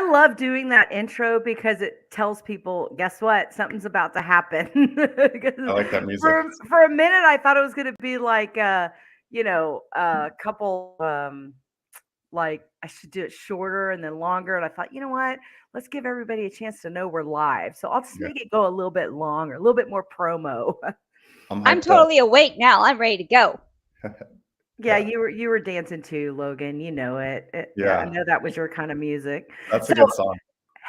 I love doing that intro because it tells people, guess what? Something's about to happen. I Because like that music. for a minute, I thought it was going to be like, a couple, like I should do it shorter and then longer. And I thought, you know what? Let's give everybody a chance to know we're live. So I'll just Yeah, make it go a little bit longer, a little bit more promo. I'm I'm hyped up. totally awake now. I'm ready to go. Yeah, Yeah, you were dancing too, Logan. You know it. Yeah, I yeah, know that was your kind of music. that's a So, good song.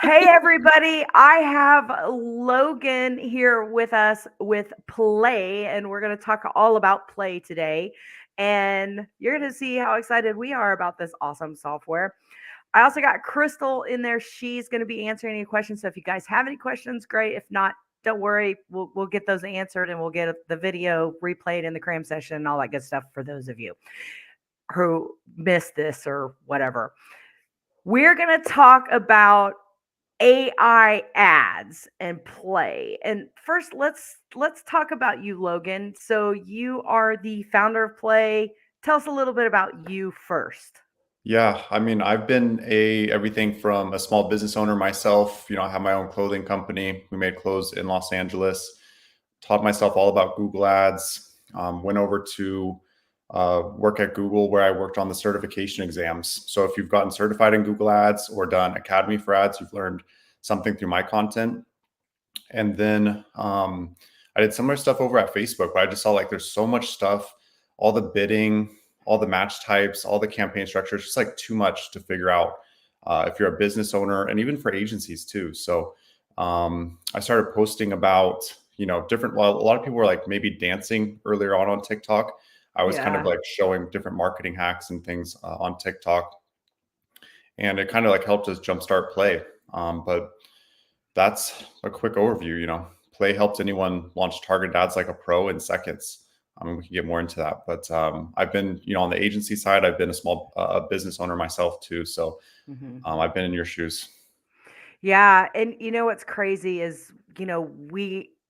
hey everybody, I have Logan here with us with PLAI, and we're going to talk all about PLAI today. And you're going to see how excited we are about this awesome software. I also got Crystal in there. She's going to be answering any questions. So if you guys have any questions, great. If not, don't worry. We'll get those answered, and we'll get the video replayed in the CRAM session and all that good stuff for those of you who missed this or whatever. We're going to talk about AI ads and PLAI. And first, let's talk about you, Logan. So you are the founder of PLAI. Tell us a little bit about you first. Yeah, I mean, I've been everything from a small business owner myself. I have my own clothing company. We made clothes in Los Angeles. Taught myself all about Google Ads. Went over to work at Google where I worked on the certification exams. So if you've gotten certified in Google Ads or done Academy for Ads, you've learned something through my content. And then I did similar stuff over at Facebook, but I just saw like there's so much stuff, all the bidding, all the match types, all the campaign structures, just like too much to figure out if you're a business owner and even for agencies too. So I started posting about, different, well, a lot of people were like maybe dancing earlier on TikTok. I was kind of Yeah. like showing different marketing hacks and things on TikTok. And it kind of like helped us jumpstart PLAI. But that's a quick overview. PLAI helps anyone launch targeted ads like a pro in seconds. I mean, we can get more into that, but I've been, on the agency side, I've been a small business owner myself too. So I've been in your shoes. Yeah, and you know what's crazy is,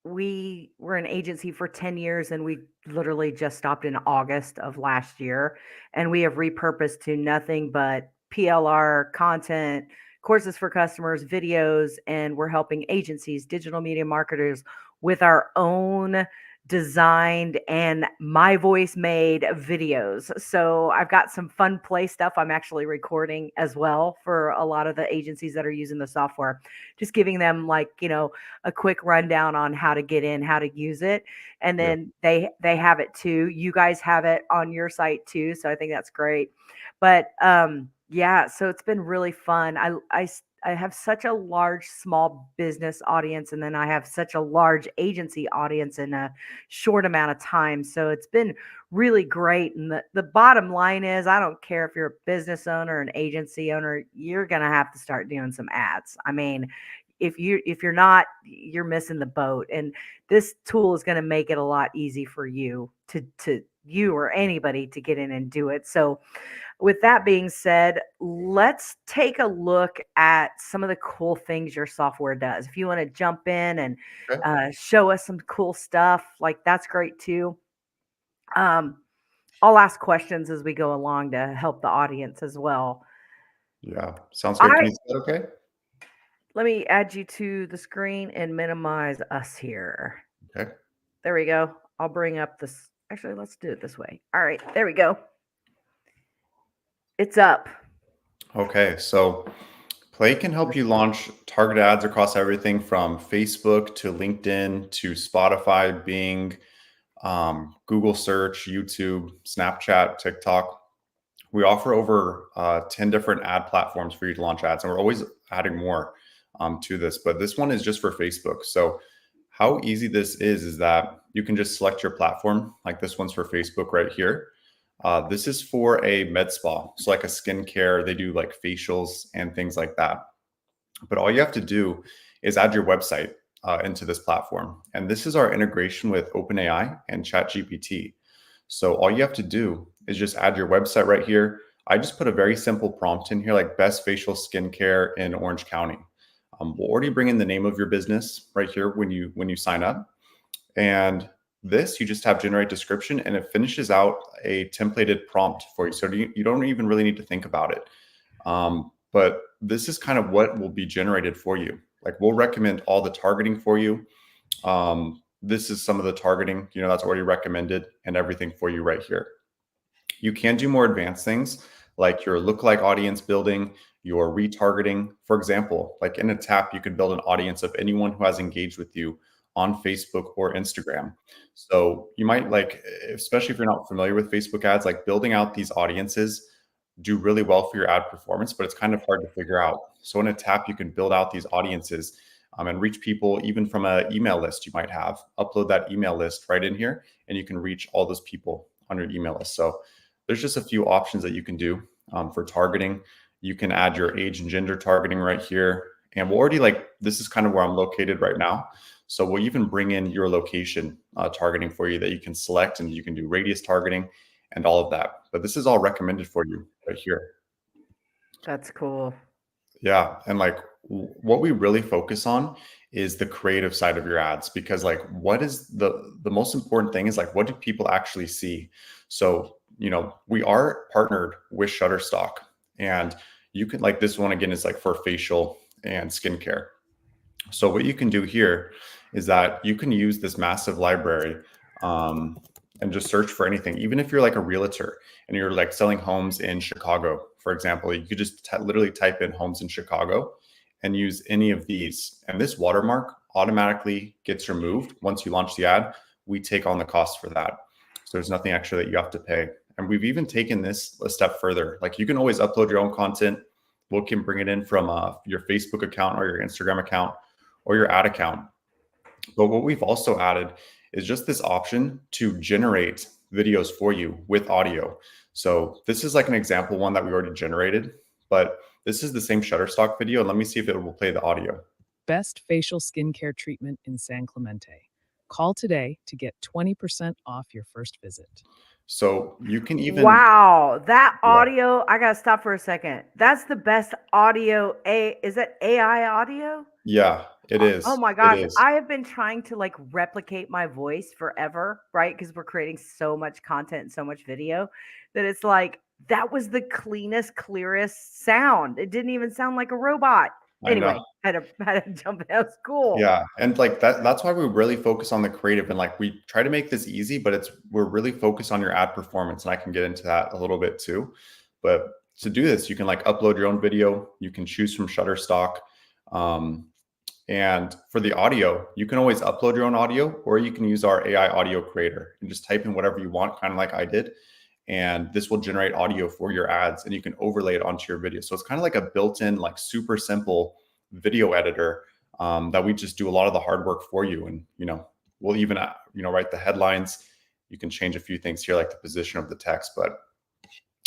we were an agency for 10 years and we literally just stopped in August of last year, and we have repurposed to nothing but PLR content, courses for customers, videos, and we're helping agencies, digital media marketers with our own designed and my voice made videos. So I've got some fun play stuff I'm actually recording as well for a lot of the agencies that are using the software, just giving them like, a quick rundown on how to get in, how to use it. And Yeah. then they have it too. You guys have it on your site too. So I think that's great. But yeah, so it's been really fun. I have such a large small business audience, and then I have such a large agency audience in a short amount of time. So it's been really great. And the bottom line is, I don't care if you're a business owner, an agency owner, you're going to have to start doing some ads. I mean, if you're not, you're missing the boat. And this tool is going to make it a lot easy for you to you or anybody to get in and do it. So with that being said, let's take a look at some of the cool things your software does. If you want to jump in and Okay. show us some cool stuff, like that's great too. I'll ask questions as we go along to help the audience as well. Yeah. Sounds good. Can I you see that okay? Let me add you to the screen and minimize us here. Okay. There we go. I'll bring up this. Actually, let's do it this way. All right, there we go. It's up. Okay. So PLAI can help you launch targeted ads across everything from Facebook to LinkedIn to Spotify, Bing, Google search, YouTube, Snapchat, TikTok. We offer over 10 different ad platforms for you to launch ads, and we're always adding more to this. But this one is just for Facebook. So how easy this is that you can just select your platform. Like this one's for Facebook right here. This is for a med spa. So like a skincare, they do like facials and things like that. But all you have to do is add your website into this platform. And this is our integration with OpenAI and ChatGPT. So all you have to do is just add your website right here. I just put a very simple prompt in here, like best facial skincare in Orange County. We'll already bring in the name of your business right here when you sign up. And this, you just have generate description and it finishes out a templated prompt for you. So you don't even really need to think about it. But this is kind of what will be generated for you. Like we'll recommend all the targeting for you. This is some of the targeting, that's already recommended and everything for you right here. You can do more advanced things like your lookalike audience building, your retargeting. For example, like in a tap, you could build an audience of anyone who has engaged with you on Facebook or Instagram. So you might like, especially if you're not familiar with Facebook ads, like building out these audiences do really well for your ad performance, but it's kind of hard to figure out. So in a tap, you can build out these audiences and reach people even from an email list you might have. Upload that email list right in here, and you can reach all those people on your email list. So there's just a few options that you can do for targeting. You can add your age and gender targeting right here. And we'll already this is kind of where I'm located right now. So we'll even bring in your location targeting for you that you can select, and you can do radius targeting and all of that. But this is all recommended for you right here. That's cool. Yeah. And what we really focus on is the creative side of your ads, because what is the most important thing is what do people actually see? So, we are partnered with Shutterstock, and you can this one again is for facial and skincare. So what you can do here is that you can use this massive library and just search for anything. Even if you're a realtor and you're selling homes in Chicago, for example, you could just literally type in homes in Chicago and use any of these. And this watermark automatically gets removed once you launch the ad. We take on the cost for that. So there's nothing extra that you have to pay. And we've even taken this a step further. You can always upload your own content. We can bring it in from your Facebook account or your Instagram account or your ad account. But what we've also added is just this option to generate videos for you with audio. So this is an example one that we already generated, but this is the same Shutterstock video. And let me see if it will play the audio. Best facial skincare treatment in San Clemente. Call today to get 20% off your first visit. So you can even... Wow, that audio, I got to stop for a second. That's the best audio. Is that AI audio? Yeah, it is. Oh my gosh. I have been trying to replicate my voice forever, right? Because we're creating so much content and so much video that it's that was the cleanest, clearest sound. It didn't even sound like a robot. Anyway, had to jump in. That was cool. Yeah. And that's why we really focus on the creative, and we try to make this easy, but we're really focused on your ad performance. And I can get into that a little bit too. But to do this, you can upload your own video. You can choose from Shutterstock. And for the audio, you can always upload your own audio, or you can use our AI audio creator and just type in whatever you want, kind of like I did. And this will generate audio for your ads, and you can overlay it onto your video. So it's kind of like a built-in, super simple video editor that we just do a lot of the hard work for you. And, we'll even, write the headlines. You can change a few things here, like the position of the text. But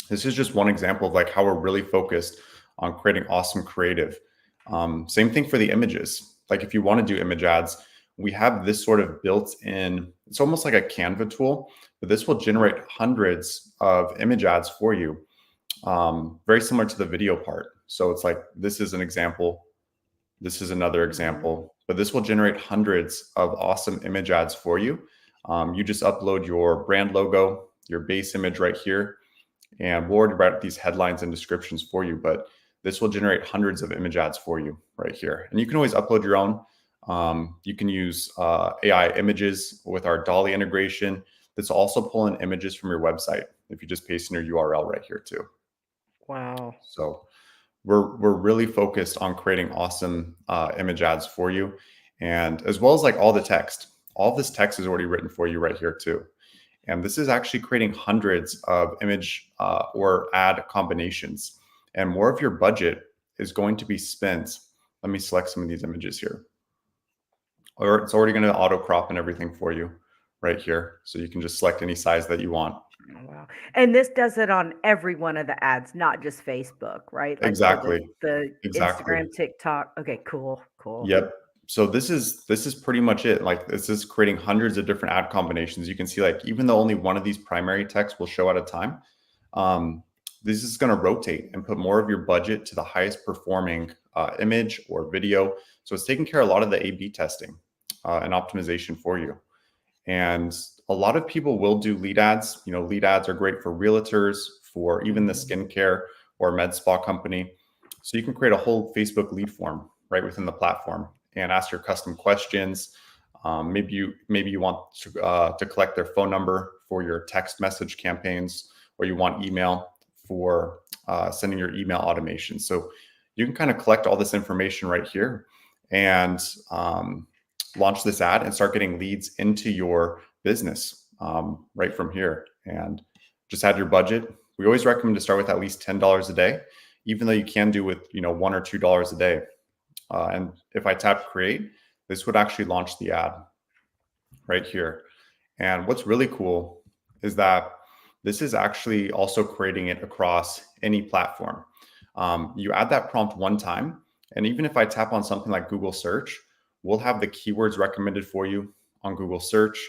this is just one example of how we're really focused on creating awesome creative. Same thing for the images. If you want to do image ads, we have this sort of built-in, it's almost like a Canva tool, but this will generate hundreds of image ads for you, very similar to the video part. So it's this is an example, this is another example, but this will generate hundreds of awesome image ads for you. You just upload your brand logo, your base image right here, and we'll already write these headlines and descriptions for you, but this will generate hundreds of image ads for you right here. And you can always upload your own. You can use AI images with our Dolly integration. This will also pull in images from your website if you just paste in your URL right here too. Wow. So we're really focused on creating awesome image ads for you, and as well as all the text. All this text is already written for you right here too. And this is actually creating hundreds of image or ad combinations. And more of your budget is going to be spent. Let me select some of these images here. Or it's already going to auto crop and everything for you right here. So you can just select any size that you want. Oh, wow. And this does it on every one of the ads, not just Facebook, right? Exactly. The Instagram, TikTok. Okay, cool. Yep. So this is pretty much it. This is creating hundreds of different ad combinations. You can see even though only one of these primary texts will show at a time, this is going to rotate and put more of your budget to the highest performing image or video. So it's taking care of a lot of the A/B testing and optimization for you. And a lot of people will do lead ads. Lead ads are great for realtors, for even the skincare or med spa company. So you can create a whole Facebook lead form right within the platform and ask your custom questions. Maybe you want to collect their phone number for your text message campaigns, or you want email for sending your email automation. So you can kind of collect all this information right here and launch this ad and start getting leads into your business right from here. And just add your budget. We always recommend to start with at least $10 a day, even though you can do with $1 or $2 a day. And if I tap create, this would actually launch the ad right here. And what's really cool is that this is actually also creating it across any platform. You add that prompt one time, and even if I tap on something like Google search, we'll have the keywords recommended for you on Google search.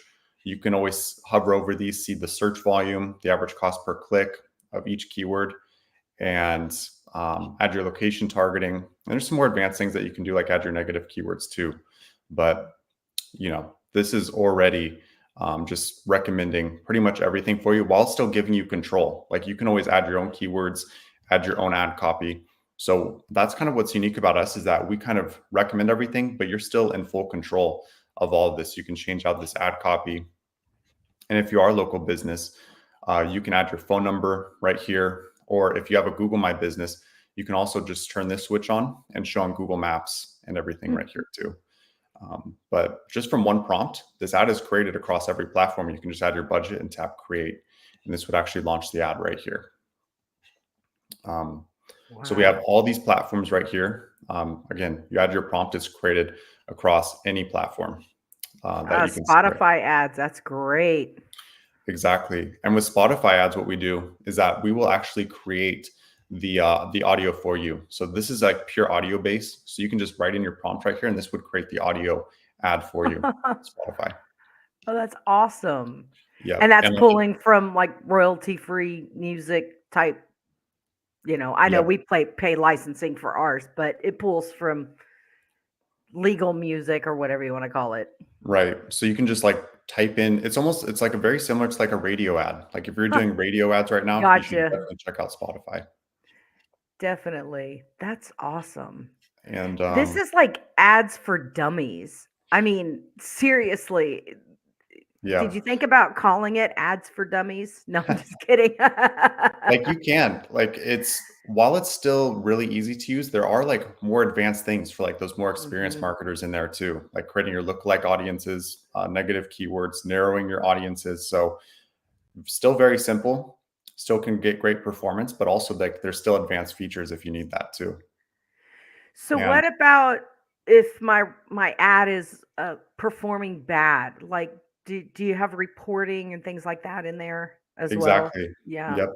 You can always hover over these, see the search volume, the average cost per click of each keyword, and add your location targeting. And there's some more advanced things that you can do, like add your negative keywords too. But this is already just recommending pretty much everything for you while still giving you control. Like you can always add your own keywords, add your own ad copy. So that's kind of what's unique about us, is that we kind of recommend everything, but you're still in full control of all of this. You can change out this ad copy. And if you are a local business, you can add your phone number right here. Or if you have a Google My Business, you can also just turn this switch on and show on Google Maps and everything right here too. But just from one prompt, this ad is created across every platform. You can just add your budget and tap create, and this would actually launch the ad right here. So we have all these platforms right here. Again, you add your prompt, it's created across any platform. That you can Spotify ads, that's great. Exactly. And with Spotify ads, what we do is that we will actually create the audio for you. So this is like pure audio base. So you can just write in your prompt right here, and this would create the audio ad for you. Spotify. Oh, that's awesome. Yeah. And that's pulling from like royalty-free music type. I know we pay licensing for ours, but it pulls from legal music or whatever you want to call it. Right. So you can just like type in, it's like a very similar to like a radio ad. Like if you're doing radio ads right now, you should definitely check out Spotify. Definitely. That's awesome. And this is like ads for dummies. I mean, seriously. Yeah. Did you think about calling it ads for dummies? No, I'm just kidding. Like you can, like while it's still really easy to use, there are like more advanced things for like those more experienced marketers in there too, like creating your lookalike audiences, negative keywords, narrowing your audiences. So still very simple, still can get great performance, but also like there's still advanced features if you need that too. So what about if my ad is performing bad? Like, do you have reporting and things like that in there as well? Exactly. Yeah. Yep.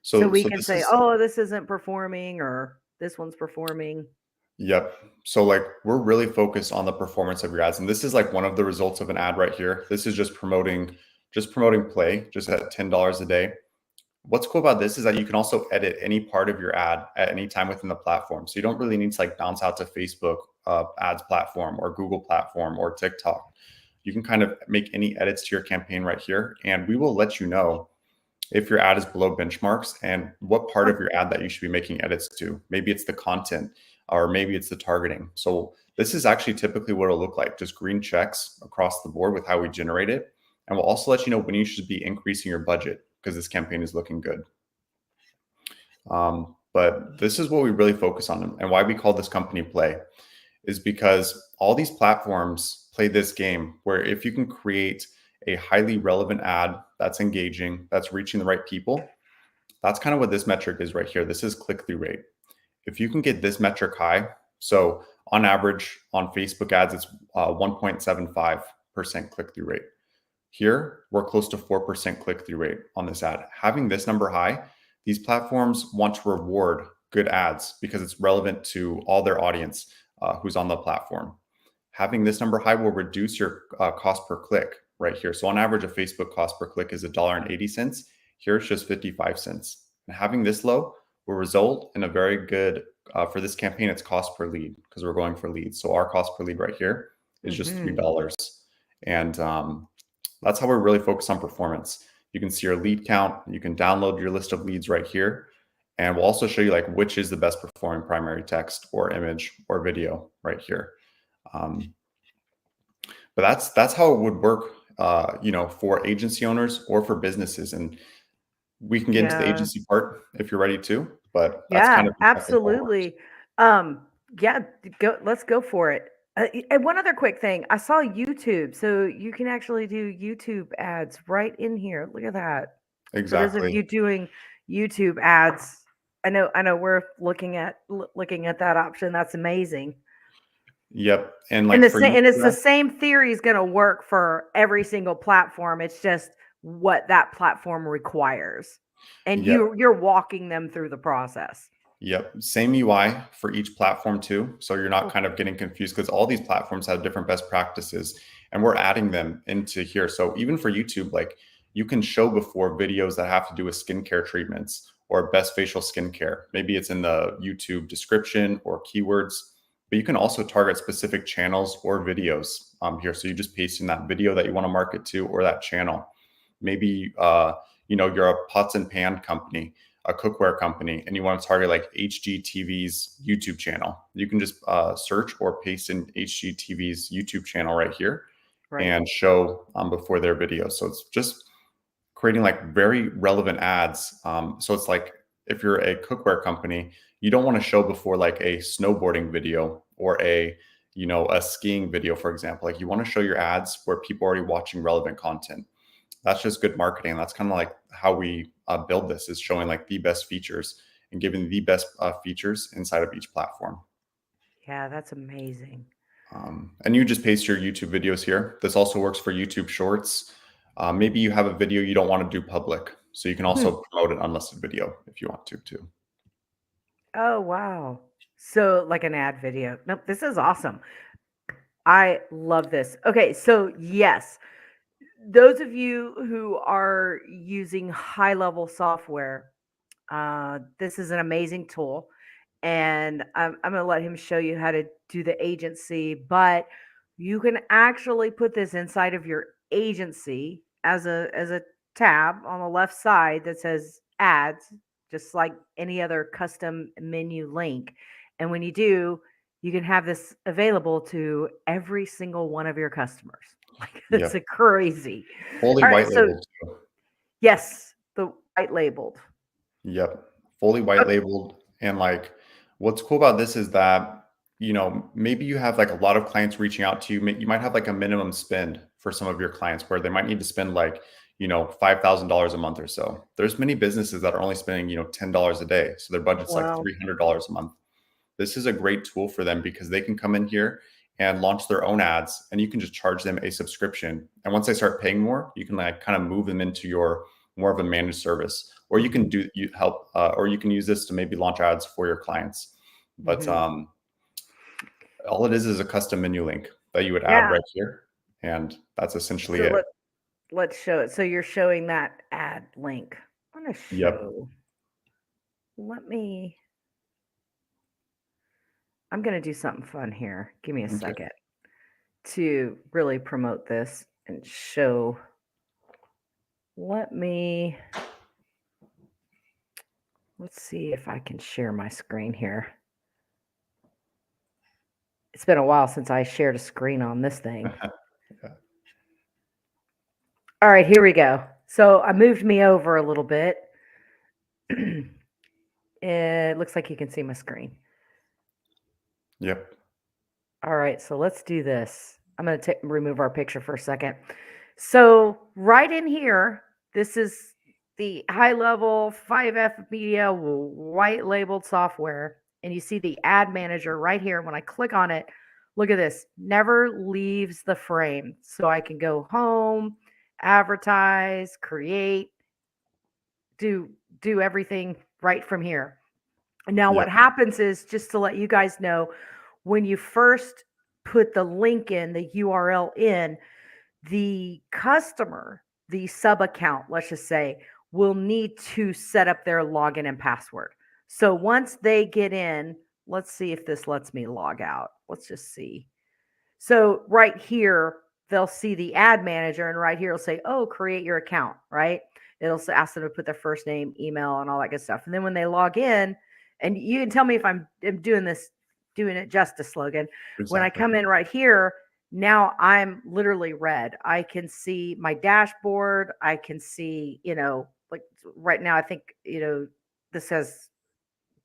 So we can say, oh, this isn't performing, or this one's performing. Yep. So like we're really focused on the performance of your ads. And this is like one of the results of an ad right here. This is just promoting PLAI just at $10 a day. What's cool about this is that you can also edit any part of your ad at any time within the platform. So you don't really need to like bounce out to Facebook ads platform or Google platform or TikTok. You can kind of make any edits to your campaign right here. And we will let you know if your ad is below benchmarks and what part of your ad that you should be making edits to. Maybe it's the content, or maybe it's the targeting. So this is actually typically what it'll look like, just green checks across the board with how we generate it. And we'll also let you know when you should be increasing your budget because this campaign is looking good. But this is what we really focus on, and why we call this company PLAI is because all these platforms play this game where if you can create a highly relevant ad that's engaging, that's reaching the right people, that's kind of what this metric is right here. This is click-through rate. If you can get this metric high, so on average on Facebook ads, it's 1.75% click-through rate. Here, we're close to 4% click-through rate on this ad. Having this number high, these platforms want to reward good ads because it's relevant to all their audience who's on the platform. Having this number high will reduce your cost per click right here. So on average, a Facebook cost per click is $1.80. Here it's just 55 cents. And having this low will result in a very good, for this campaign, it's cost per lead because we're going for leads. So our cost per lead right here is just $3. And that's how we're really focused on performance. You can see your lead count. You can download your list of leads right here. And we'll also show you like which is the best performing primary text or image or video right here. But that's how it would work, for agency owners or for businesses. And we can get into the Yeah. agency part if you're ready to, but that's kind Yeah, of exactly how it works. absolutely. Yeah, let's go for it. And one other quick thing, I saw YouTube, so you can actually do YouTube ads right in here. Look at that. For those of Exactly. you doing YouTube ads, I know we're looking at that option. That's amazing. Yep. And And like for YouTube, it's the same theory is going to work for every single platform. It's just what that platform requires. And yep. you're walking them through the process. Yep. Same UI for each platform too. So you're not Oh, kind of getting confused because all these platforms have different best practices and we're adding them into here. So even for YouTube, like you can show before videos that have to do with skincare treatments or best facial skincare. Maybe it's in the YouTube description or keywords, but you can also target specific channels or videos here. So you just paste in that video that you want to market to or that channel. Maybe, you're a pots and pan company, a cookware company, and you want to target like HGTV's YouTube channel. You can just search or paste in HGTV's YouTube channel right here right. and show before their videos. So it's just creating like very relevant ads. So it's like if you're a cookware company, you don't want to show before like a snowboarding video or a skiing video, for example. Like you want to show your ads where people are already watching relevant content. That's just good marketing. That's kind of like how we build this, is showing like the best features and giving the best features inside of each platform. Yeah, that's amazing. And you just paste your YouTube videos here. This also works for YouTube Shorts. Maybe you have a video you don't want to do public, so you can also promote an unlisted video if you want to too. Oh, wow. So like an ad video. Nope, this is awesome. I love this. Okay, so yes, those of you who are using high level software, this is an amazing tool. And I'm going to let him show you how to do the agency, but you can actually put this inside of your agency as a tab on the left side that says ads, just like any other custom menu link. And when you do, you can have this available to every single one of your customers. Like it's Yep. a crazy. Fully All right, white so labeled too. yes, the white labeled. Yep. Fully white labeled. And like what's cool about this is that, maybe you have like a lot of clients reaching out to you. You might have like a minimum spend for some of your clients where they might need to spend like, $5,000 a month or so. There's many businesses that are only spending, $10 a day. So their budget's like Well, $300 a month. This is a great tool for them because they can come in here and launch their own ads and you can just charge them a subscription. And once they start paying more, you can like kind of move them into your more of a managed service, or you can or you can use this to maybe launch ads for your clients. But mhm. all it is a custom menu link that you would add Yeah. right here. And that's essentially So it. let's show it. So you're showing that ad link. I'm gonna Yep. show. Let me. I'm gonna do something fun here. Give me a Okay. second to really promote this and show. Let me. Let's see if I can share my screen here. It's been a while since I shared a screen on this thing. Yeah. All right, here we go. So I moved me over a little bit. It looks like you can see my screen. Yep. All right, so let's do this. I'm going to remove our picture for a second. So right in here, this is the high level 5F media white labeled software. And you see the ad manager right here. When I click on it, look at this, never leaves the frame. So I can go home, advertise, create, do everything right from here. Now, Yep. what happens is, just to let you guys know, when you first put the link in, the URL in, the customer, the sub account, let's just say, will need to set up their login and password. So once they get in, let's see if this lets me log out. Let's just see. So right here, they'll see the ad manager, and right here it'll say, oh, create your account, right? it'll ask them to put their first name, email, and all that good stuff. And then when they log in, and you can tell me if I'm doing it justice, Logan. When I Exactly. come in right here, now I'm literally red. I can see my dashboard. I can see, like right now, I think, this says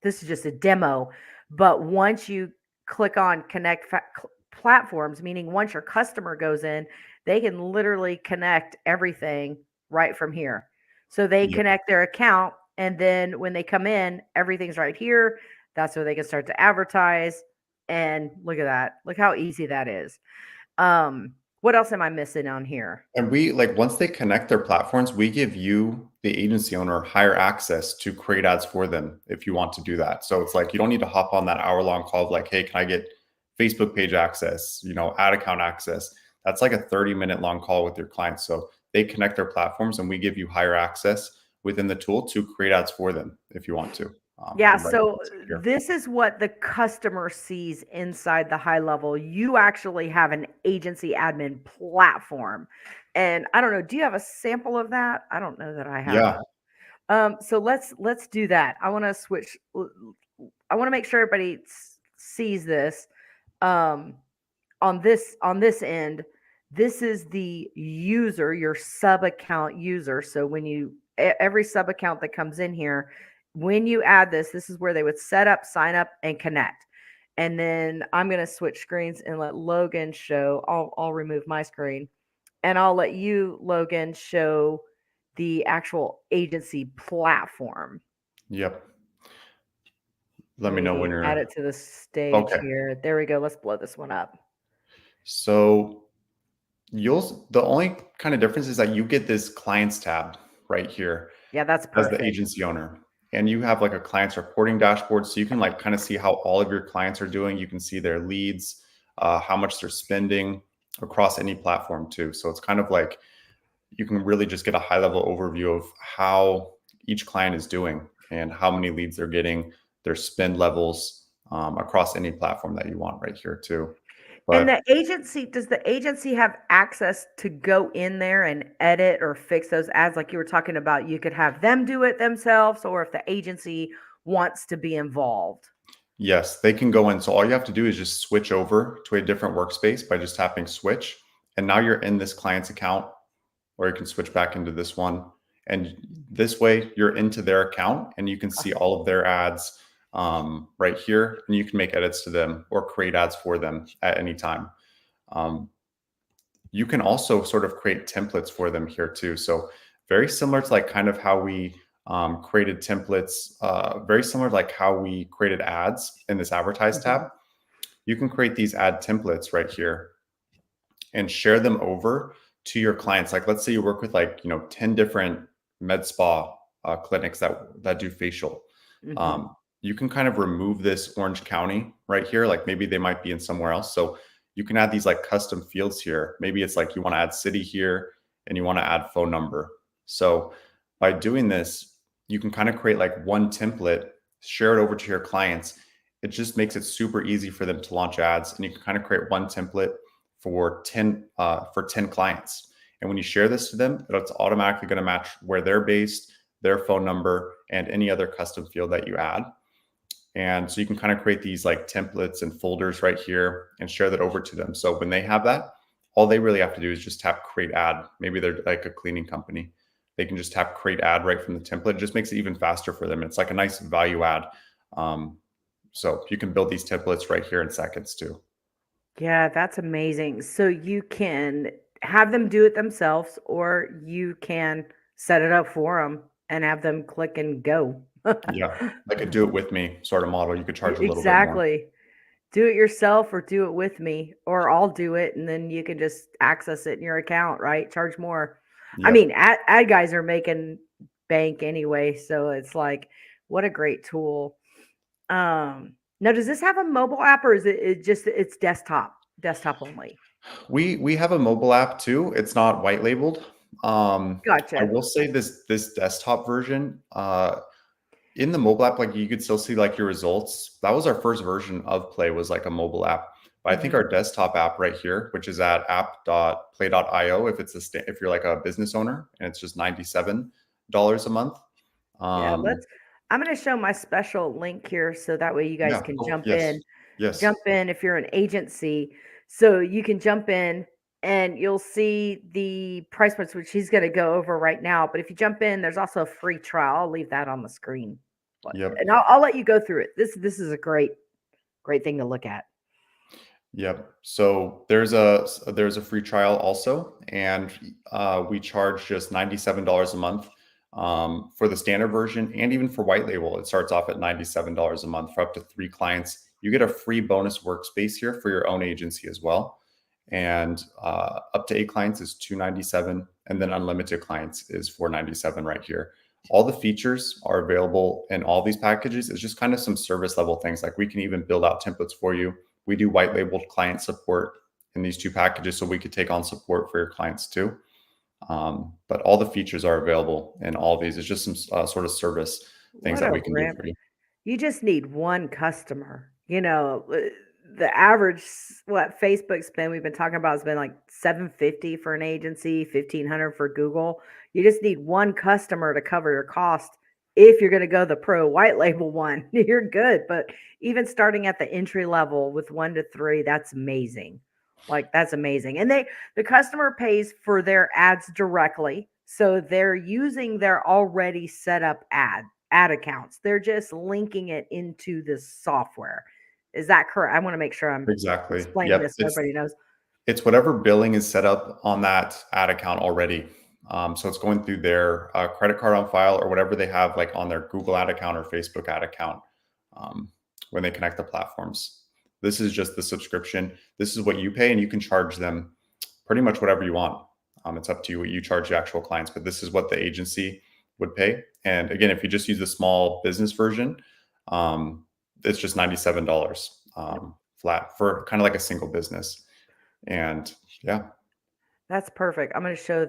this is just a demo, but once you click on connect platforms, meaning once your customer goes in, they can literally connect everything right from here. So they Yep. connect their account, and then when they come in, everything's right here. That's where they can start to advertise. And look at that. Look how easy that is. What else am I missing on here? And we like once they connect their platforms, we give you, the agency owner, higher access to create ads for them if you want to do that. So it's like you don't need to hop on that hour-long call of like, hey, can I get Facebook page access, ad account access? That's like a 30-minute long call with your clients. So they connect their platforms and we give you higher access within the tool to create ads for them if you want to. Yeah, right so here. this is what the customer sees inside the high level. You actually have an agency admin platform. And I don't know, do you have a sample of that? I don't know that I have Yeah. that. So let's do that. I want to switch. I want to make sure everybody sees this. On this end, this is the user, your sub account user. So when every sub account that comes in here, when you add this is where they would set up, sign up, and connect. And then I'm going to switch screens and let Logan show. I'll remove my screen, and I'll let you, Logan, show the actual agency platform. Yep. Let Let me know when me add you're it to the stage okay. here. There we go. Let's blow this one up. So the only kind of difference is that you get this clients tab right here Yeah, that's as the perfect. agency owner. And you have like a clients reporting dashboard. So you can like kind of see how all of your clients are doing. You can see their leads, how much they're spending across any platform too. So it's kind of like you can really just get a high level overview of how each client is doing and how many leads they're getting, their spend levels across any platform that you want right here too. And But does the agency have access to go in there and edit or fix those ads? Like you were talking about, you could have them do it themselves, or if the agency wants to be involved. yes, they can go in. So all you have to do is just switch over to a different workspace by just tapping switch. And now you're in this client's account, or you can switch back into this one. And this way you're into their account and you can see all of their ads right here. And you can make edits to them or create ads for them at any time. You can also sort of create templates for them here too. So very similar to like kind of how we created templates, very similar to like how we created ads in this advertise tab. You can create these ad templates right here and share them over to your clients. Like let's say you work with like, 10 different med spa clinics that do facial. You can kind of remove this Orange County right here. Like maybe they might be in somewhere else. So you can add these like custom fields here. Maybe it's like you want to add city here and you want to add phone number. So by doing this, you can kind of create like one template, share it over to your clients. It just makes it super easy for them to launch ads. And you can kind of create one template for 10 clients. And when you share this to them, it's automatically going to match where they're based, their phone number, and any other custom field that you add. And so you can kind of create these like templates and folders right here and share that over to them. So when they have that, all they really have to do is just tap create ad. Maybe they're like a cleaning company. They can just tap create ad right from the template. It just makes it even faster for them. It's like a nice value add. So you can build these templates right here in seconds too. Yeah, that's amazing. So you can have them do it themselves, or you can set it up for them and have them click and go. Yeah, like a do it with me sort of model. You could charge a little bit more. Exactly. Do it yourself or do it with me, or I'll do it and then you can just access it in your account, right? Charge more. I Yep. mean, ad guys are making bank anyway, so it's like, what a great tool. Now, does this have a mobile app, or is it's desktop only? We have a mobile app too. It's not white labeled. I Gotcha. will say this desktop version, in the mobile app, like you could still see like your results. That was our first version of PLAI, was like a mobile app. But I think our desktop app right here, which is at app.plai.io, if you're like a business owner, and it's just $97, a month. Yeah, Um, I'm going to show my special link here so that way you guys yeah. can Oh, yes. Yes. jump in if you're an agency. So you can jump in and you'll see the price points, which he's going to go over right now. But if you jump in, there's also a free trial. I'll leave that on the screen. Yep. And I'll let you go through it. This is a great thing to look at. Yep. So there's a free trial also, and we charge just $97 a month for the standard version, and even for white label, it starts off at $97 a month for up to 3 clients. You get a free bonus workspace here for your own agency as well, and up to 8 clients is $297, and then unlimited clients is $497 right here. All the features are available in all these packages. It's just kind of some service level things, like we can even build out templates for you. We do white labeled client support in these 2 packages, so we could take on support for your clients too. But all the features are available in all of these. It's just some sort of service things What that a we can do ramp. for you. You just need one customer. The average what Facebook spend we've been talking about has been like 750 for an agency, 1500 for Google. You just need one customer to cover your cost. If you're going to go the pro white label one, you're good. But even starting at the entry level with 1 to 3, that's amazing. Like that's amazing. And the customer pays for their ads directly. So they're using their already set up ad accounts. They're just linking it into this software. Is that correct? I want to make sure I'm Exactly. explaining Yep. this so everybody knows. It's whatever billing is set up on that ad account already. So it's going through their credit card on file or whatever they have like on their Google ad account or Facebook ad account um, when they connect the platforms. This is just the subscription. This is what you pay, and you can charge them pretty much whatever you want. It's up to you what you charge the actual clients, but this is what the agency would pay. And again, if you just use the small business version, it's just $97 flat for kind of like a single business. And yeah, That's perfect. I'm going to show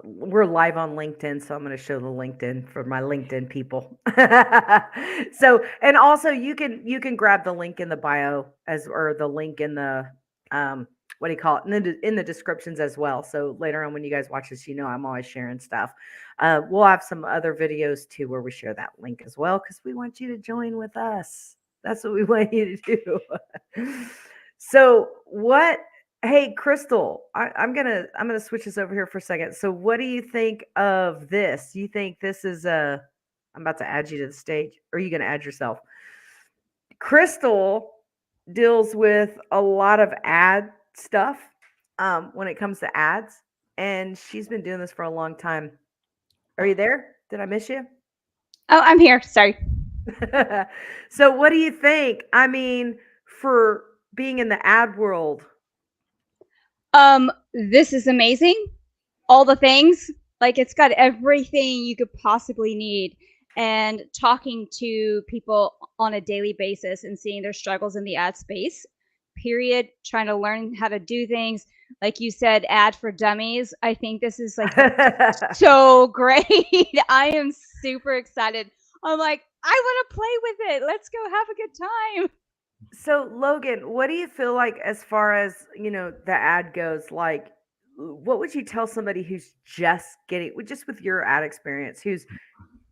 we're live on LinkedIn, so I'm going to show the LinkedIn for my LinkedIn people. So, and also you can grab the link in the bio or the link in the what do you call it in the descriptions as well. So later on when you guys watch this, I'm always sharing stuff. We'll have some other videos too where we share that link as well because we want you to join with us. That's what we want you to do. So what? Hey, Crystal, I'm gonna switch this over here for a second. So, what do you think of this? You think this is a? I'm about to add you to the stage. Or are you gonna add yourself? Crystal deals with a lot of ad stuff when it comes to ads, and she's been doing this for a long time. Are you there? Did I miss you? Oh, I'm here. Sorry. So, what do you think? I mean, for being in the ad world. This is amazing. All the things, like it's got everything you could possibly need. And talking to people on a daily basis and seeing their struggles in the ad space, period, trying to learn how to do things. Like you said, ad for dummies. I think this is like so great. I am super excited. I'm like, I want to play with it. Let's go have a good time. So, Logan, what do you feel like as far as, the ad goes? Like, what would you tell somebody who's just just with your ad experience, who's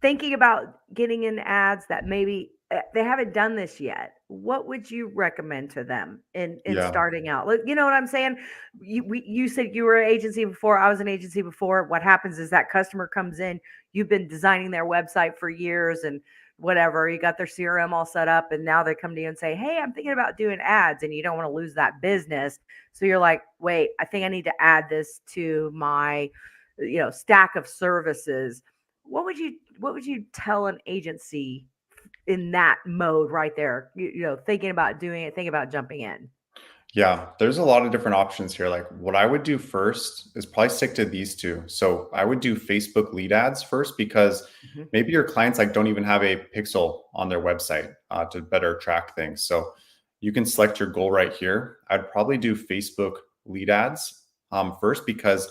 thinking about getting in ads that maybe they haven't done this yet? What would you recommend to them in yeah, starting out? Like, you know what I'm saying? You said you were an agency before. I was an agency before. What happens is that customer comes in. You've been designing their website for years and whatever. You got their CRM all set up, and now they come to you and say, "Hey, I'm thinking about doing ads," and you don't want to lose that business. So you're like, "Wait, I think I need to add this to my, stack of services." What would you tell an agency in that mode right there? Thinking about doing it, thinking about jumping in. yeah. There's a lot of different options here. Like what I would do first is probably stick to these 2. So I would do Facebook lead ads first because Mhm. maybe your clients like don't even have a pixel on their website to better track things. So you can select your goal right here. I'd probably do Facebook lead ads first because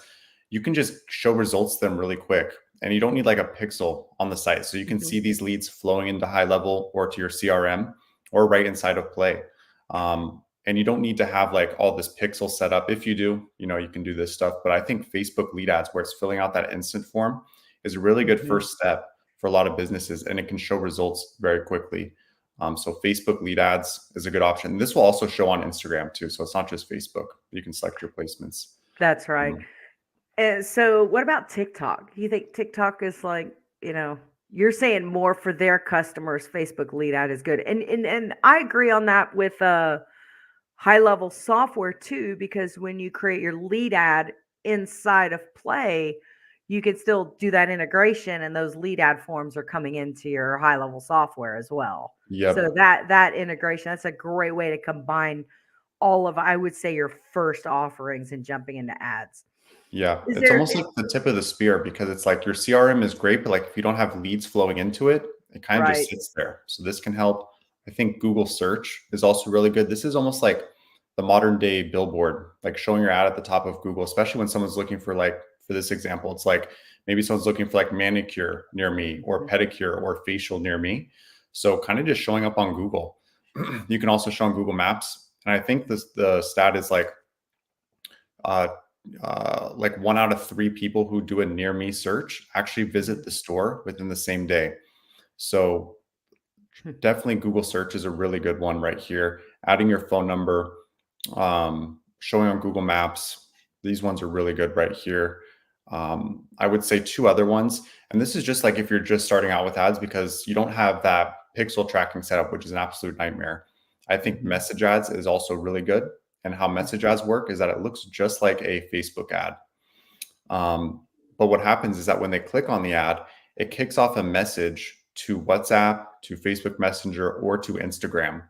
you can just show results to them really quick, and you don't need like a pixel on the site. So you can Mhm. see these leads flowing into high level or to your CRM or right inside of Play. And you don't need to have like all this pixel set up. If you do, you can do this stuff. But I think Facebook lead ads, where it's filling out that instant form, is a really good Mhm. first step for a lot of businesses, and it can show results very quickly. So Facebook lead ads is a good option. This will also show on Instagram too. So it's not just Facebook. You can select your placements. That's right. Um, And so what about TikTok? Do you think TikTok is like, you know, you're saying more for their customers, Facebook lead ad is good. And I agree on that with high level software too, because when you create your lead ad inside of Play, you can still do that integration and those lead ad forms are coming into your high level software as well. So yep. that integration, that's a great way to combine all of, I would say, your first offerings and jumping into ads. Yeah, Is it's there almost like the tip of the spear because it's like your CRM is great, but like if you don't have leads flowing into it, it kind of just right? sits there. So this can help. I think Google search is also really good. This is almost like the modern day billboard, like showing your ad at the top of Google, especially when someone's looking for like, for this example, it's like maybe someone's looking for like manicure near me or Mhm. pedicure or facial near me. So kind of just showing up on Google. You can also show on Google Maps. And I think the stat is uh, like 1 out of 3 people who do a near me search actually visit the store within the same day. So definitely Google search is a really good one right here. Adding your phone number, showing on Google Maps. These ones are really good right here. I would say 2 other ones. And this is just like if you're just starting out with ads because you don't have that pixel tracking setup, which is an absolute nightmare. I think Mhm. message ads is also really good. And how message ads work is that it looks just like a Facebook ad. But what happens is that when they click on the ad, it kicks off a message to WhatsApp, to Facebook Messenger, or to Instagram.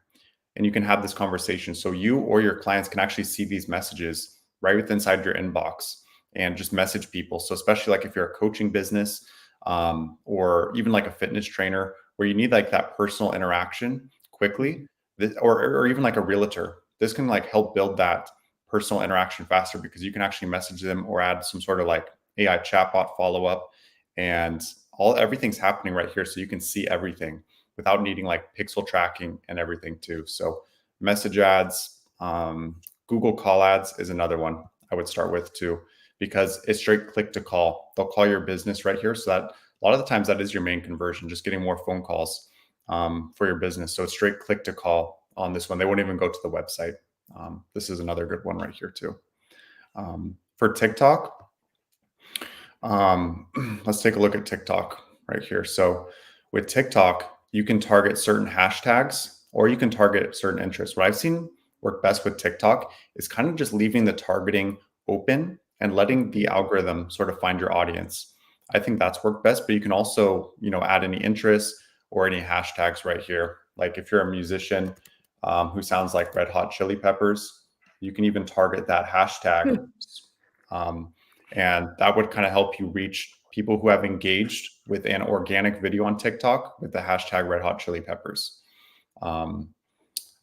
And you can have this conversation. So you or your clients can actually see these messages right within inside your inbox and just message people. So especially like if you're a coaching business or even like a fitness trainer where you need like that personal interaction quickly, Mhm. or even like a realtor, this can like help build that personal interaction faster because you can actually message them or add some sort of like AI chatbot follow up, and all everything's happening right here, so you can see everything without needing like pixel tracking and everything too. So message ads, Google call ads is another one I would start with too, because it's straight click to call. They'll call your business right here, so that a lot of the times that is your main conversion, just getting more phone calls for your business. So it's straight click to call on this one. They won't even go to the website. This is another good one right here too. For TikTok, let's take a look at TikTok right here. So with TikTok, you can target certain hashtags or you can target certain interests. What I've seen work best with TikTok is kind of just leaving the targeting open and letting the algorithm sort of find your audience. I think that's worked best, but you can also, add any interests or any hashtags right here. Like if you're a musician who sounds like Red Hot Chili Peppers, you can even target that hashtag. Um, and that would kind of help you reach people who have engaged with an organic video on TikTok with the hashtag Red Hot Chili Peppers. Um,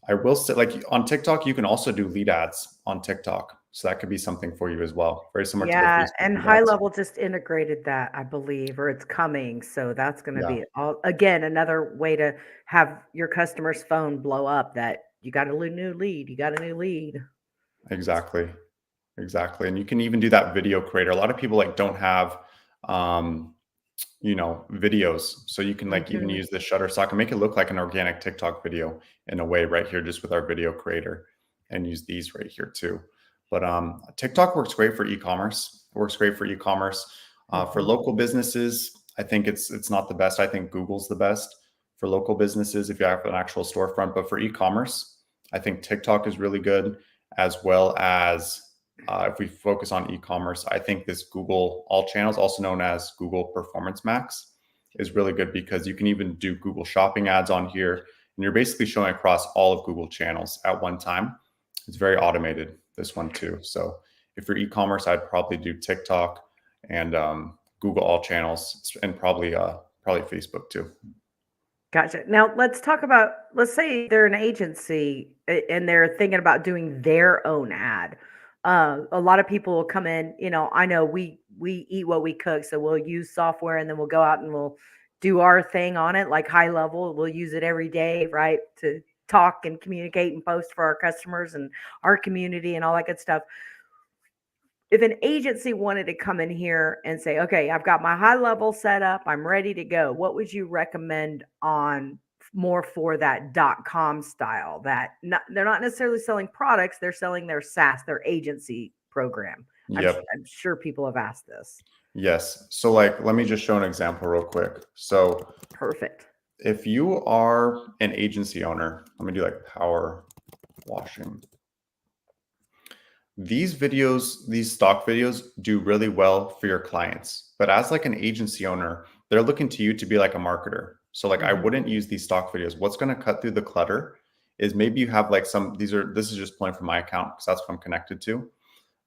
I will say, like on TikTok, you can also do lead ads on TikTok. So that could be something for you as well. Very similar to the Yeah, Facebook and lead High ads. Level just integrated that, I believe, or it's coming. So that's going to Yeah, be all again another way to have your customer's phone blow up that you got a new lead, you got a new lead. exactly. Exactly. And you can even do that video creator. A lot of people like don't have um, videos. So you can like even Mhm. use the Shutterstock and make it look like an organic TikTok video in a way right here, just with our video creator, and use these right here too. But TikTok works great for e-commerce. It works great for e-commerce. For Mhm. local businesses, I think it's not the best. I think Google's the best for local businesses if you have an actual storefront. But for e-commerce, I think TikTok is really good, as well as if we focus on e-commerce, I think this Google All Channels, also known as Google Performance Max, is really good because you can even do Google Shopping ads on here, and you're basically showing across all of Google channels at one time. It's very automated, this one too. So if you're e-commerce, I'd probably do TikTok and Google All Channels, and probably Facebook too. Gotcha. Now let's talk about, let's say they're an agency and they're thinking about doing their own ad. A lot of people will come in, I know we eat what we cook, so we'll use software and then we'll go out and we'll do our thing on it, like High Level. We'll use it every day, right? To talk and communicate and post for our customers and our community and all that good stuff. if an agency wanted to come in here and say, okay, I've got my high level set up, I'm ready to go, what would you recommend on more for that .com style? That they're not necessarily selling products, they're selling their SaaS, their agency program. Yep. I'm sure people have asked this. Yes. So like, let me just show an example real quick. So Perfect. if you are an agency owner, let me do like power washing. These videos, these stock videos do really well for your clients. But as like an agency owner, they're looking to you to be like a marketer. So like I wouldn't use these stock videos. What's going to cut through the clutter is maybe you have like this is just pulling from my account because that's what I'm connected to.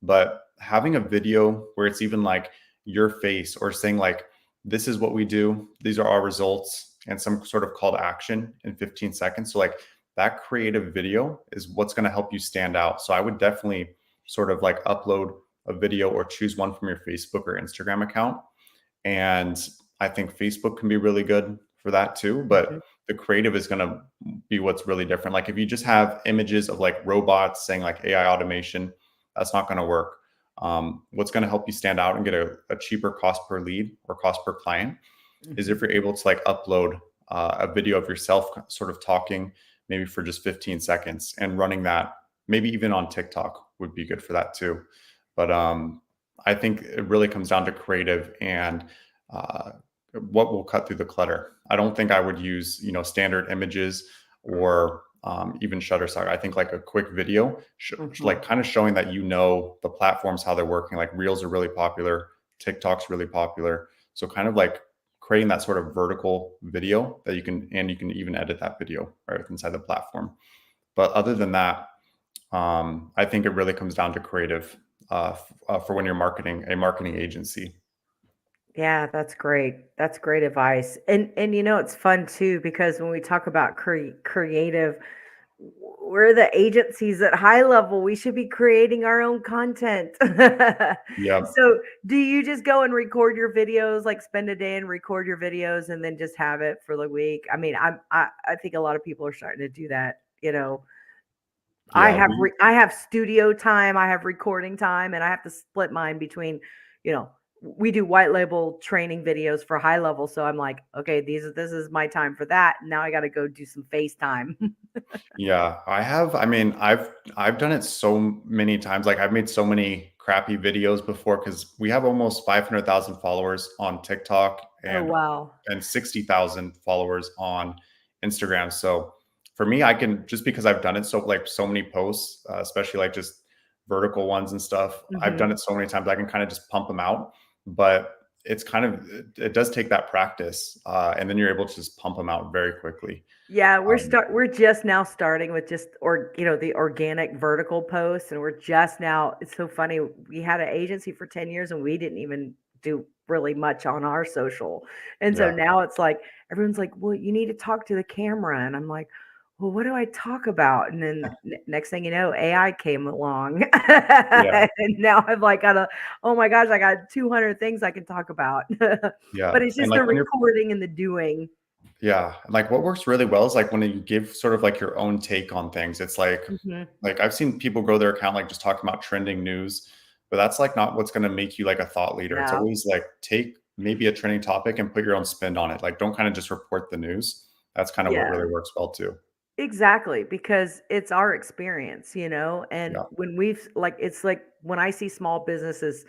But having a video where it's even like your face or saying like, this is what we do, these are our results, and some sort of call to action in 15 seconds. So like that creative video is what's going to help you stand out. So I would definitely sort of like upload a video or choose one from your Facebook or Instagram account. And I think Facebook can be really good for that too. But the creative is going to be what's really different. Like if you just have images of like robots saying like AI automation, that's not going to work. What's going to help you stand out and get a cheaper cost per lead or cost per client is if you're able to like upload a video of yourself sort of talking maybe for just 15 seconds and running that, maybe even on TikTok would be good for that too. But I think it really comes down to creative and what will cut through the clutter. I don't think I would use, standard images or even Shutterstock. I think like a quick video, like kind of showing that the platforms, how they're working. Like Reels are really popular, TikTok's really popular. So kind of like creating that sort of vertical video that you can even edit that video right inside the platform. But other than that, I think it really comes down to creative for when you're marketing a marketing agency. Yeah, that's great. That's great advice. And it's fun too because when we talk about creative, we're the agencies at high level. We should be creating our own content. Yeah. So, do you just go and record your videos, like spend a day and record your videos and then just have it for the week? I mean, I think a lot of people are starting to do that, Yeah. I have studio time, I have recording time, and I have to split mine between, you know, we do white label training videos for high level. So I'm like, okay, this is my time for that. Now I got to go do some FaceTime. Yeah, I mean, I've done it so many times. Like I've made so many crappy videos before because we have almost 500,000 followers on TikTok Oh wow. and 60,000 followers on Instagram. So for me, I can just because I've done it so many posts, especially like just vertical ones and stuff. I've done it so many times. I can kind of just pump them out, but it's it does take that practice, and then you're able to just pump them out very quickly. Yeah, we're just now starting with the organic vertical posts, and we're just now. It's so funny. We had an agency for 10 years and we didn't even do really much on our social. And so Yeah. now it's like everyone's like, "Well, you need to talk to the camera." And I'm like, "Well, what do I talk about?" And then next thing you know, AI came along. Yeah. And now I've like oh my gosh, I got 200 things I can talk about. Yeah. But it's And just like the when you're recording and the doing. Yeah, like what works really well is like when you give sort of like your own take on things. It's Mhm. like I've seen people grow their account like just talking about trending news, but that's like not what's going to make you like a thought leader. It's No. always like take maybe a trending topic and put your own spin on it. Like don't kind of just report the news. That's kind of what Yeah. really works well too. Exactly, because it's our experience, and Yeah. when it's like when I see small businesses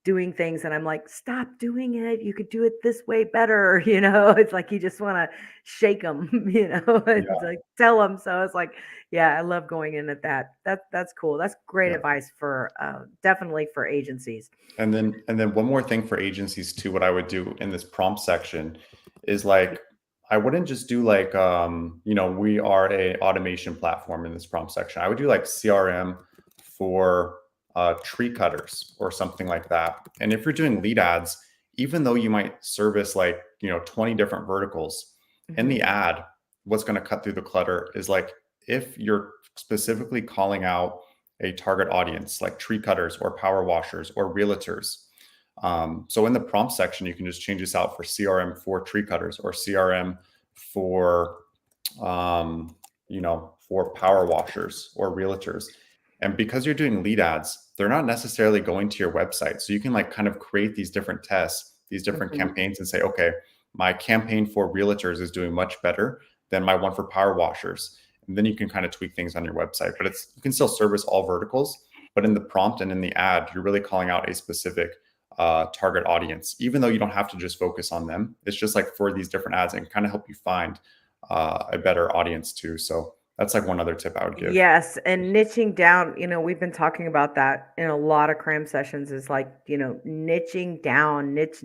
doing things and I'm like, stop doing it. You could do it this way better. It's like you just want to shake them, and Yeah. like tell them. So it's like, yeah, I love going in at that. That's cool. That's great Yeah. advice for definitely for agencies. And then one more thing for agencies too, what I would do in this prompt section is like I wouldn't just do like we are a automation platform in this prompt section. I would do like CRM for tree cutters or something like that. And if you're doing lead ads, even though you might service like 20 different verticals in the ad, what's going to cut through the clutter is like if you're specifically calling out a target audience like tree cutters or power washers or realtors. So in the prompt section, you can just change this out for CRM for tree cutters or CRM for, for power washers or realtors. And because you're doing lead ads, they're not necessarily going to your website. So you can like kind of create these different tests, these different Mhm. campaigns, and say, okay, my campaign for realtors is doing much better than my one for power washers. And then you can kind of tweak things on your website, but you can still service all verticals. But in the prompt and in the ad, you're really calling out a specific target audience, even though you don't have to just focus on them. It's just like for these different ads and kind of help you find a better audience too. So that's like one other tip I would give. Yes, and niching down, we've been talking about that in a lot of cram sessions is like, niching down, niche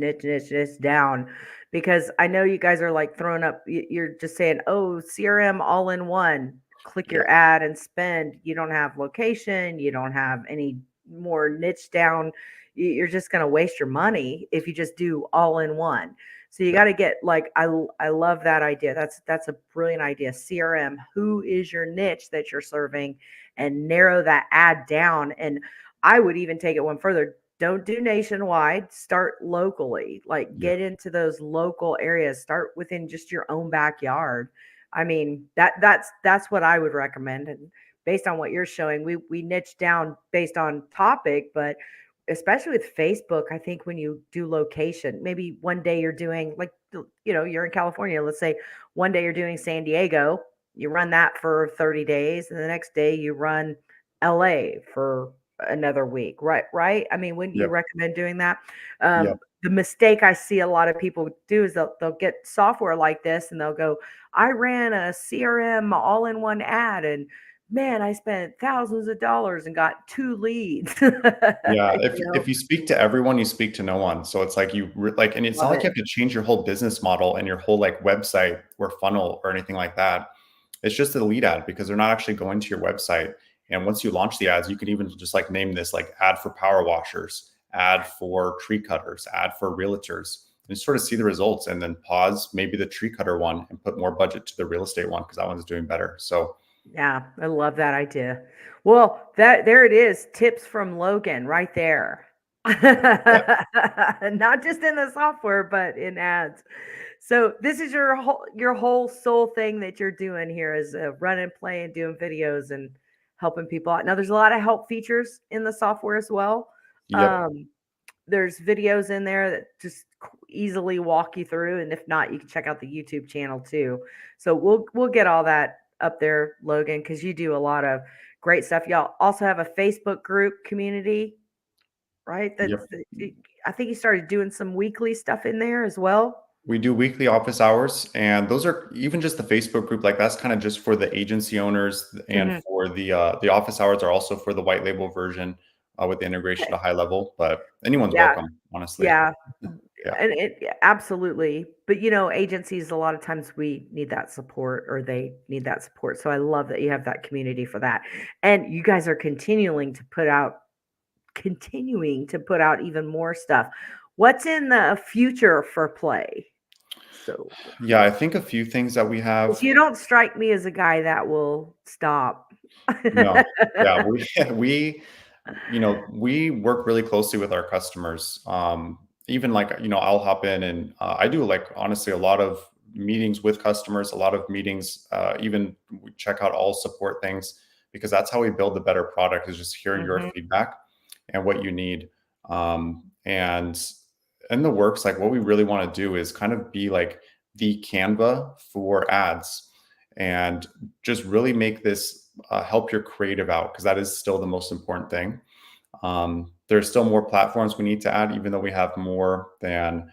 down. Because I know you guys are like throwing up, you're just saying, oh, CRM all in one, click Yeah. your ad and spend. You don't have location, you don't have any more niche down. You're just going to waste your money if you just do all in one. So you got to get like I love that idea. That's a brilliant idea. CRM, who is your niche that you're serving, and narrow that ad down. And I would even take it one further. Don't do nationwide. Start locally. Like Yeah. get into those local areas. Start within just your own backyard. I mean, that's what I would recommend. And based on what you're showing, we niche down based on topic, but especially with Facebook, I think when you do location, maybe one day you're doing like, you're in California. Let's say one day you're doing San Diego, you run that for 30 days, and the next day you run LA for another week, right? Right. I mean, wouldn't you Yep. recommend doing that? Yep. The mistake I see a lot of people do is they'll get software like this and they'll go, I ran a CRM all in one ad and man, I spent thousands of dollars and got 2 leads. Yeah, if You know? if you speak to everyone, you speak to no one. So it's like like, and it's not Love like it. you have to change your whole business model and your whole like website or funnel or anything like that. It's just a lead ad because they're not actually going to your website. And once you launch the ads, you can even just like name this like ad for power washers, ad for tree cutters, ad for realtors, and sort of see the results and then pause maybe the tree cutter one and put more budget to the real estate one because that one's doing better. So Yeah, I love that idea. Well, there it is, tips from Logan right there. yeah, Not just in the software, but in ads. So this is your whole sole thing that you're doing here is run and play and doing videos and helping people out. Now there's a lot of help features in the software as well. yep, Um, there's videos in there that just easily walk you through, and if not, you can check out the YouTube channel too. So we'll get all that up there, Logan, because you do a lot of great stuff. Y'all also have a Facebook group community, right? yep. I think you started doing some weekly stuff in there as well. We do weekly office hours, and those are even just the Facebook group. Like that's kind of just for the agency owners, and Mhm. for the office hours are also for the white label version with the integration to high level. But anyone's Yeah, welcome, honestly. yeah. Yeah, And absolutely. But agencies a lot of times we need that support or they need that support. So I love that you have that community for that. And you guys are continuing to put out even more stuff. What's in the future for Play? So yeah. I think a few things that we 'cause have. you don't strike me as a guy that will stop. No, yeah, we we work really closely with our customers. Even like, I'll hop in and I do like honestly a lot of meetings with customers, a lot of meetings, even we check out all support things because that's how we build the better product is just hearing your Mhm. feedback and what you need. And in the works, like what we really want to do is kind of be like the Canva for ads and just really make this help your creative out because that is still the most important thing. There's still more platforms we need to add, even though we have more than,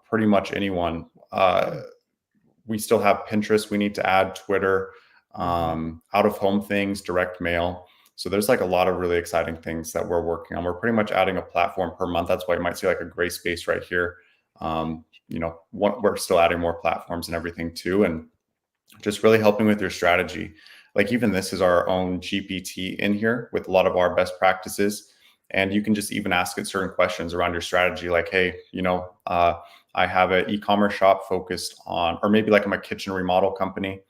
pretty much anyone. We still have Pinterest we need to add, Twitter, Mhm. out of home things, direct mail. So there's like a lot of really exciting things that we're working on. We're pretty much adding a platform per month. That's why you might see like a gray space right here. We're still adding more platforms and everything too. And just really helping with your strategy. Like even this is our own GPT in here with a lot of our best practices. And you can just even ask it certain questions around your strategy, like, hey, I have an e-commerce shop focused on, or maybe like I'm a kitchen remodel company.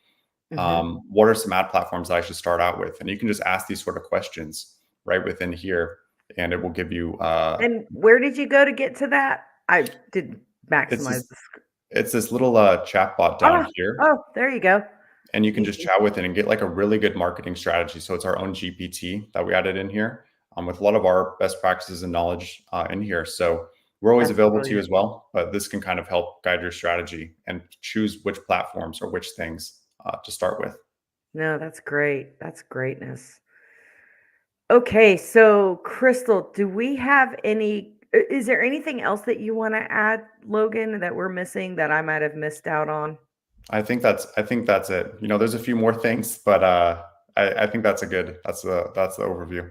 Mhm. What are some ad platforms that I should start out with? And you can just ask these sort of questions right within here, and it will give you. And where did you go to get to that? I did It's maximize this the sc it's this little chat bot down Oh, here, oh, there you go. and you can just Easy. chat with it and get like a really good marketing strategy. So it's our own GPT that we added in here. with a lot of our best practices and knowledge in here. So we're always That's available to you brilliant. as well, but this can kind of help guide your strategy and choose which platforms or which things to start with. No, that's great. That's greatness. Okay, so Crystal, do we have any is there anything else that you want to add, Logan, that we're missing that I might have missed out on? I think that's it. You know, there's a few more things, but I think that's that's the overview.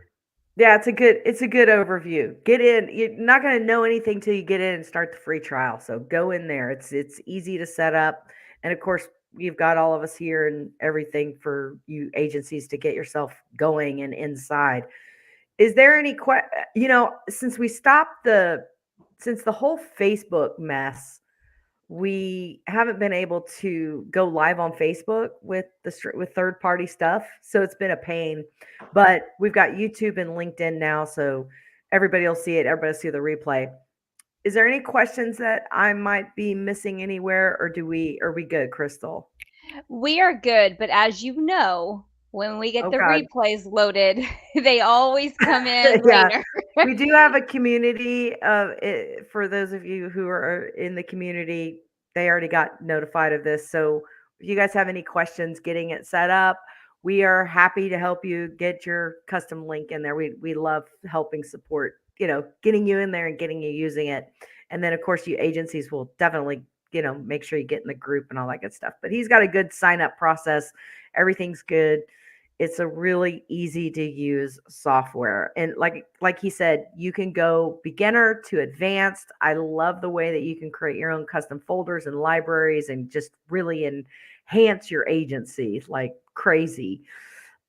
Yeah, it's a good overview. Get in. You're not going to know anything till you get in and start the free trial. So go in there. It's easy to set up. And of course, you've got all of us here and everything for you agencies to get yourself going and inside. Is there any since we stopped since the whole Facebook mess, we haven't been able to go live on Facebook with with third party stuff, so it's been a pain. But we've got YouTube and LinkedIn now, so everybody will see it. Everybody will see the replay. Is there any questions that I might be missing anywhere, or are we good, Crystal? We are good, but as you know, when we get Oh the God. replays loaded, they always come in Yeah. later. We do have a community for those of you who are in the community, they already got notified of this. So if you guys have any questions getting it set up, we are happy to help you get your custom link in there. We love helping support, getting you in there and getting you using it. And then of course you agencies will definitely, make sure you get in the group and all that good stuff. But he's got a good sign up process. Everything's good. It's a really easy to use software. And like he said, you can go beginner to advanced. I love the way that you can create your own custom folders and libraries and just really enhance your agency like crazy.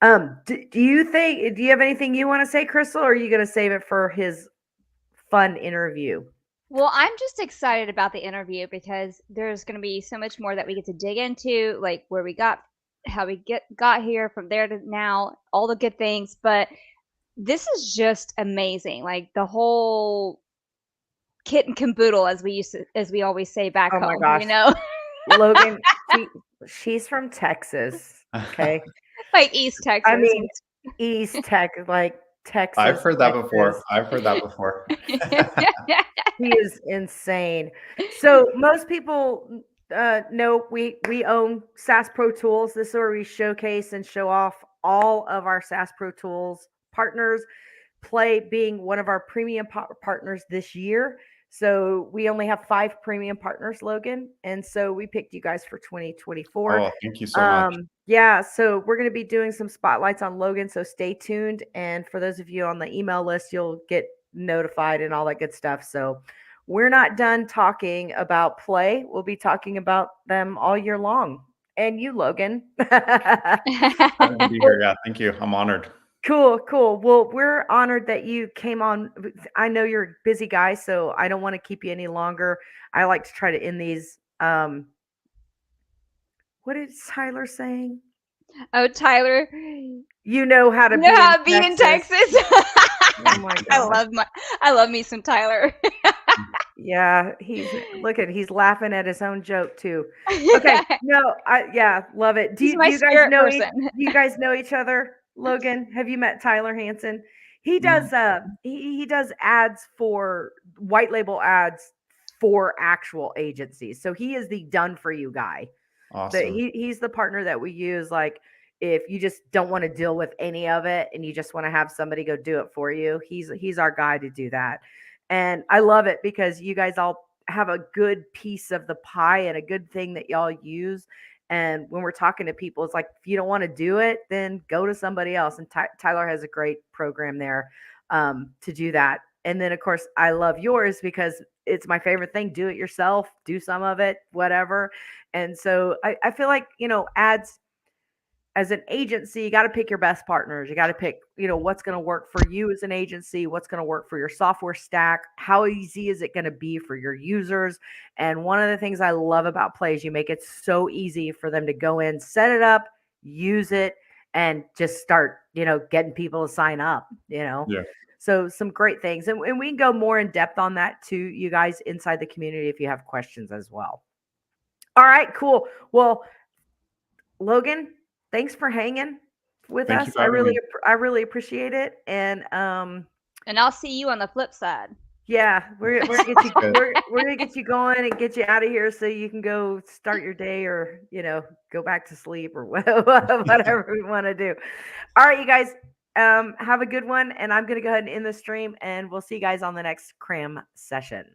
Do you have anything you want to say, Crystal, or are you going to save it for his fun interview? Well, I'm just excited about the interview because there's going to be so much more that we get to dig into, like where we got, how we got here from there to now, all the good things. But this is just amazing. Like the whole kit and caboodle, as we always say back Oh my home. gosh. Logan, she's from Texas. Okay. Like East Texas. I mean, East Texas, like Texas. I've heard that Texas. before. I've heard that before. He is insane. So most people know we own SAS Pro Tools. This is where we showcase and show off all of our SAS Pro Tools partners. PLAI being one of our premium partners this year. So we only have 5 premium partners, Logan, and so we picked you guys for 2024. Oh, thank you so much. Yeah, so we're going to be doing some spotlights on Logan, so stay tuned. And for those of you on the email list, you'll get notified and all that good stuff. So we're not done talking about PLAI. We'll be talking about them all year long. And you, Logan. Glad to be here. Yeah, thank you. I'm honored. Cool. Well, we're honored that you came on. I know you're a busy guy, so I don't want to keep you any longer. I like to try to end these. What is Tyler saying? Oh, Tyler, you know how to be in Texas. Oh my God. I love me some Tyler. Yeah, he's laughing at his own joke too. Okay, no, love it. Do you guys know each other? Logan, have you met Tyler Hansen? He does he does ads for white label ads for actual agencies. So he is the done for you guy. Awesome. He's the partner that we use. Like if you just don't want to deal with any of it and you just want to have somebody go do it for you, he's our guy to do that. And I love it because you guys all have a good piece of the pie and a good thing that y'all use. And when we're talking to people, it's like, if you don't want to do it, then go to somebody else. And Tyler has a great program there to do that. And then, of course, I love yours because it's my favorite thing. Do it yourself, do some of it, whatever. And so I feel like, ads as an agency, you got to pick your best partners. You got to pick, what's going to work for you as an agency, what's going to work for your software stack, how easy is it going to be for your users. And one of the things I love about PLAI is you make it so easy for them to go in, set it up, use it, and just start, getting people to sign up, Yeah. So some great things. And we can go more in depth on that too, you guys inside the community if you have questions as well. All right, cool. Well, Logan, thanks for hanging. with Thank you us. for having me. I really appreciate it. And I'll see you on the flip side. yeah, we're gonna get you Good. we're gonna get you going and get you out of here so you can go start your day, or go back to sleep, or whatever we want to do. All right, you guys, have a good one, and I'm gonna go ahead and end the stream, and we'll see you guys on the next CRAM session.